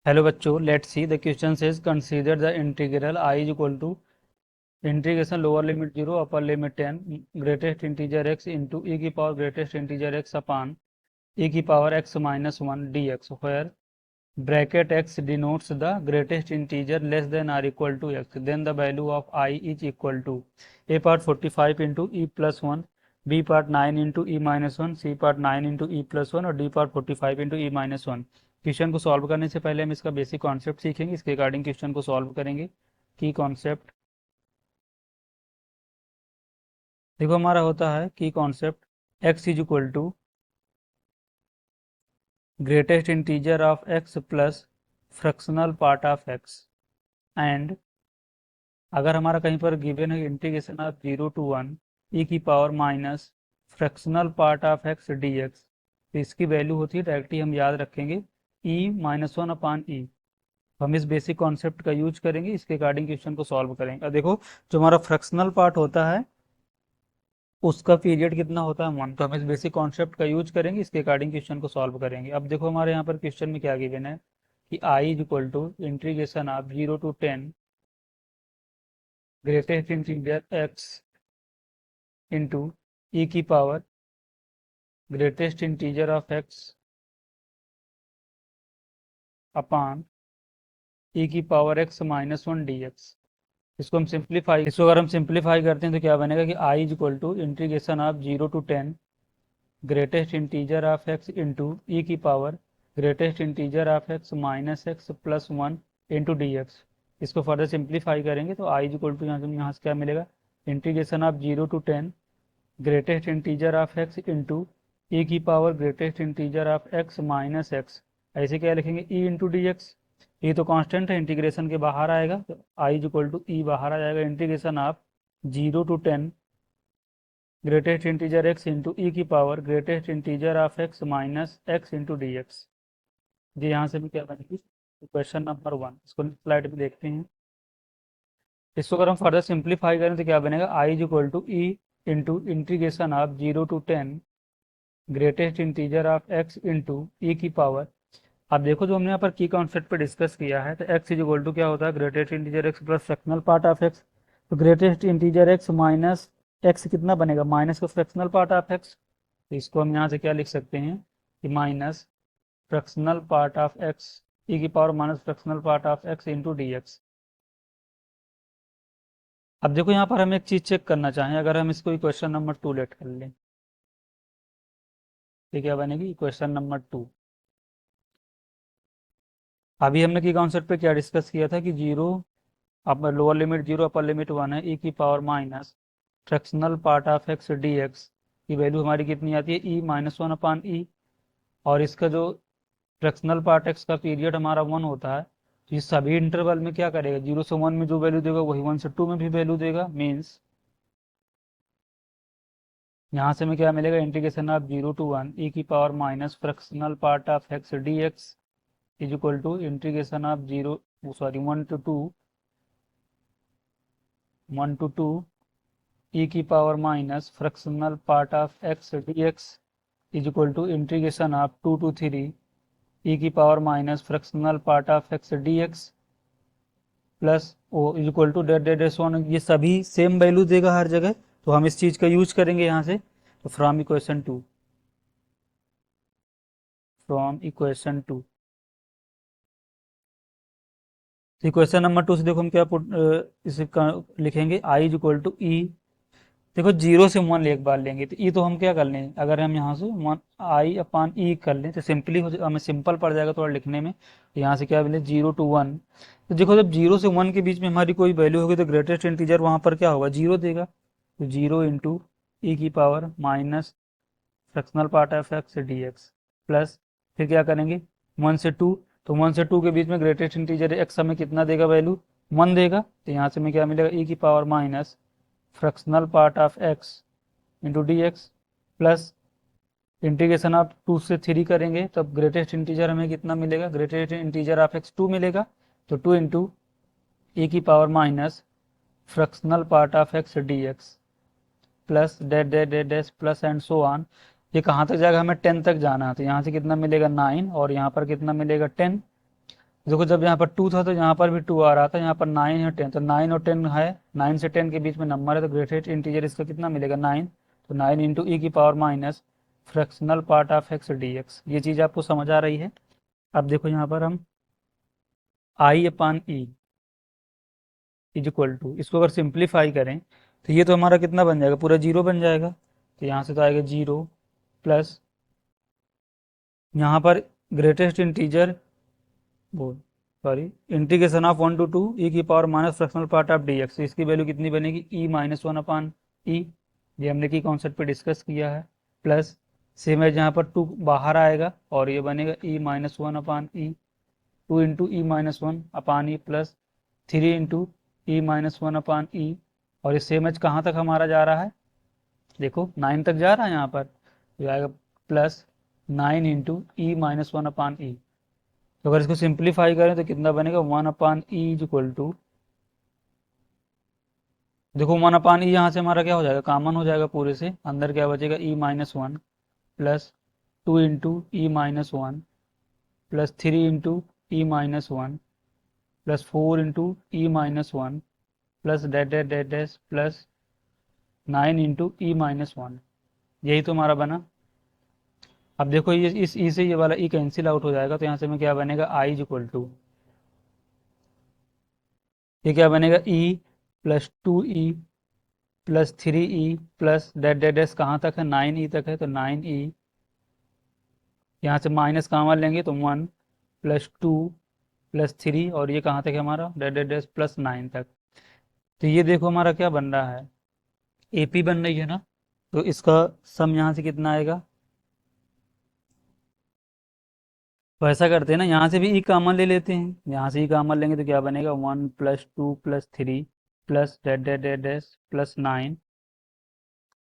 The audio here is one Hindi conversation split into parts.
हेलो बच्चों, let's see the question says consider the integral I is equal to integration lower limit 0 upper limit 10 greatest integer x into e की power greatest integer x upon e की power x minus one d x where bracket x denotes the greatest integer less than or equal to x then the value of I is equal to A part 45 into e plus one, B part 9 into e minus one, C part 9 into e plus one और D part 45 into e minus one. Question को सॉल्व करने से पहले हम इसका बेसिक कॉन्सेप्ट सीखेंगे, इसके रिगार्डिंग क्वेश्चन को सॉल्व करेंगे। की कॉन्सेप्ट देखो हमारा होता है की concept x is equal to greatest integer of x plus fractional part of x and अगर हमारा कहीं पर गिवन है इंटीग्रेशन ऑफ 0 to 1 ई की power minus fractional part of x d x, तो इसकी वैल्यू होती है डायरेक्टली हम याद रखेंगे ई माइनस वन अपान ई। हम इस बेसिक कॉन्सेप्ट का यूज करेंगे, इसके अकॉर्डिंग क्वेश्चन को सॉल्व करेंगे। अब देखो, जो हमारा फ्रैक्शनल पार्ट होता है उसका पीरियड कितना होता है 1, तो हम इस बेसिक कॉन्सेप्ट का यूज करेंगे, इसके अकॉर्डिंग क्वेश्चन को सॉल्व करेंगे। अब देखो हमारे यहाँ पर क्वेश्चन में क्या गिवन है कि I is equal to integration of 0 to 10 greatest integer x into e की power greatest integer of x upon e की power x minus one d x. इसको अगर हम सिंप्लीफाई करते हैं तो क्या बनेगा कि I is equal to integration of 0 to 10 greatest integer of x into e की power greatest integer of x minus x plus one into d x. इसको फर्दर सिंप्लीफाई करेंगे तो आई इज इक्वल टू यहाँ से क्या मिलेगा, integration of 0 to 10 greatest integer of x into e की power greatest integer of x minus x, ऐसे क्या लिखेंगे ई इंटू डी एक्स। ये तो कांस्टेंट है, इंटीग्रेशन के बाहर आएगा तो I is equal to e बाहर आ जाएगा, integration of 0 to 10 greatest integer x into e की power greatest integer of x minus x into d x. जी यहाँ से भी क्या बनेगी, क्वेश्चन नंबर 1। इसको स्लाइड में देखते हैं। इसको अगर हम फर्दर सिंप्लीफाई करें तो क्या बनेगा, I is equal to e into integration of 0 to 10 greatest integer of x into e की पावर। अब देखो, जो हमने यहाँ पर की कॉन्सेप्ट पे डिस्कस किया है, तो एक्स इज इक्वल टू क्या होता है, greatest integer x plus fractional part of x. तो greatest integer x minus x कितना बनेगा, माइनस का फ्रैक्शनल पार्ट ऑफ एक्स। तो इसको हम यहाँ से क्या लिख सकते हैं कि minus fractional part of x e की power minus fractional part of x into d x. अब देखो यहाँ पर हम एक चीज चेक करना चाहें, अगर हम इसको इक्वेशन नंबर 2 लेट कर लें तो क्या बनेगी, इक्वेशन नंबर 2। अभी हमने की कॉन्सेप्ट पे क्या डिस्कस किया था कि zero upper lower limit 0 upper limit 1 है, ई की power minus fractional part of x d x की वैल्यू हमारी कितनी आती है, ई माइनस वन अपान ई। और इसका जो फ्रैक्शनल पार्ट एक्स का पीरियड हमारा 1 होता है, तो ये सभी इंटरवल में क्या करेगा, 0 से 1 में जो वैल्यू देगा वही 1 से 2 में भी वैल्यू देगा। मीन्स यहाँ से हमें क्या मिलेगा, इंटीग्रेशन ऑफ 0 to 1 ई की power minus fractional part of x d x is equal to integration of 1 to 2 e की power minus fractional part of x d x is equal to integration of 2 to 3 e की power minus fractional part of x d x plus o is equal to dot dot S one. ये सभी सेम वैल्यू देगा हर जगह, तो हम इस चीज का यूज करेंगे यहाँ से। तो from equation two equation number 2 से देखो हम क्या इसे लिखेंगे, आई इज इक्वल टू ई। देखो 0 से 1 एक बार लेंगे तो ई तो हम क्या कर लें, अगर हम यहाँ से 1 आई अपान ई कर लें तो सिंपली हमें सिंपल पड़ जाएगा थोड़ा लिखने में। तो यहाँ से क्या मिले 0 to 1। तो देखो, जब 0 से 1 के बीच में हमारी कोई वैल्यू होगी तो ग्रेटेस्ट इंटीजर वहाँ पर क्या होगा, 0 देगा। तो 0 इंटू ई की power minus fractional part of x d x plus फिर क्या करेंगे 1 से 2। तो 1 से 2 के बीच में ग्रेटेस्ट इंटीजर एक्स हमें कितना देगा, वैल्यू 1 देगा। तो यहाँ से हमें क्या मिलेगा, ई की power minus fractional part of x into d x plus integration of 2 से 3 करेंगे तब ग्रेटेस्ट इंटीजर हमें कितना मिलेगा, ग्रेटेस्ट इंटीजर ऑफ एक्स 2 मिलेगा। तो 2 इंटू ई की power minus fractional part of x d x plus dot dot dot dot plus and so on. ये कहाँ तक जाएगा, हमें 10 तक जाना है। तो यहाँ से कितना मिलेगा 9 और यहाँ पर कितना मिलेगा 10। देखो जब यहाँ पर 2 था तो यहाँ पर भी 2 आ रहा था, यहाँ पर 9 और 10, तो 9 और 10 है, 9 से 10 के बीच में नंबर है, तो ग्रेटेस्ट इंटीजर इसका कितना मिलेगा 9, तो 9 इंटू ई की power minus fractional part of x d x. ये चीज़ आपको समझ आ रही है। अब देखो यहाँ पर हम आई अपान ई इज इक्वल टू, इसको अगर सिंप्लीफाई करें तो ये तो हमारा कितना बन जाएगा, पूरा जीरो बन जाएगा, तो यहाँ से तो आएगा जीरो प्लस यहाँ पर ग्रेटेस्ट इंटीजर वो sorry integration of 1 to 2 e की power minus fractional part of D x, इसकी वैल्यू कितनी बनेगी ई माइनस वन अपान ई, ये हमने की कॉन्सेप्ट पे डिस्कस किया है, प्लस सेम है जहाँ पर 2 बाहर आएगा और ये बनेगा e minus one upon e, 2 into e minus one upon e plus 3 into e minus one upon e, और ये सेम एच कहाँ तक हमारा जा रहा है, देखो 9 तक जा रहा है यहाँ पर, तो आएगा plus 9 into e minus one upon ई। तो अगर इसको सिंप्लीफाई करें तो कितना बनेगा 1 अपान ई इज इक्वल टू, देखो 1 अपान ई यहाँ से हमारा क्या हो जाएगा, कॉमन हो जाएगा पूरे से, अंदर क्या बचेगा e minus one plus 2 into e minus one plus 3 into e minus one plus 4 into e minus one plus dot dot dot dot plus 9 into e minus one, यही तो हमारा बना। अब देखो ये इस ई से ये वाला ई कैंसिल आउट हो जाएगा, तो यहाँ से में क्या बनेगा आई इज इक्वल टू, ये क्या बनेगा e plus 2 e plus 3 e plus dot dot dot कहाँ तक है 9 ई तक है, तो 9 ई, यहाँ से माइनस कॉमन लेंगे तो 1 प्लस 2 प्लस 3, और ये कहाँ तक है हमारा डेट डेट डेट प्लस 9 तक। तो ये देखो हमारा क्या बन रहा है, एपी बन रही है ना, तो इसका सम यहाँ से कितना आएगा, तो ऐसा करते हैं ना, यहाँ से भी ई कॉमन ले लेते हैं, यहाँ से ई कॉमन लेंगे तो क्या बनेगा 1 plus 2 plus 3 plus dot dot dot dot plus 9,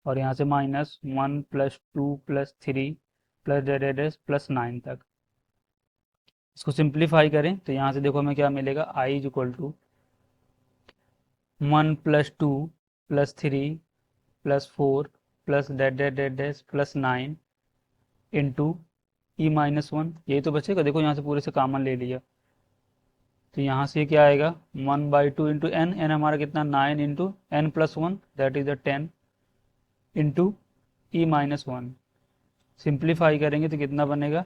और यहाँ से minus 1 plus 2 plus 3 plus dot dot dot plus 9 तक। इसको सिंप्लीफाई करें तो यहाँ से देखो हमें क्या मिलेगा I is equal to 1 plus 2 plus 3 plus 4 plus dot dot dot dot plus 9 into e minus one, यही तो बचेगा, देखो यहाँ से पूरे से कॉमन ले लिया, तो यहाँ से क्या आएगा 1/2 इंटू एन, एन हमारा कितना 9 into n plus one that is the 10 into e minus one, simplify करेंगे तो कितना बनेगा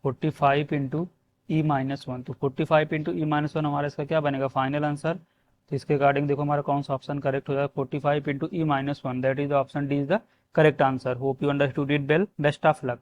45 इंटू ई माइनस वन, तो 45 इंटू ई माइनस वन हमारा इसका क्या बनेगा फाइनल आंसर। तो इसके अकॉर्डिंग देखो हमारा कौन सा ऑप्शन करेक्ट हो जाएगा 45 into e minus one, that is the option D is the correct answer. Hope you understood it well, best of luck.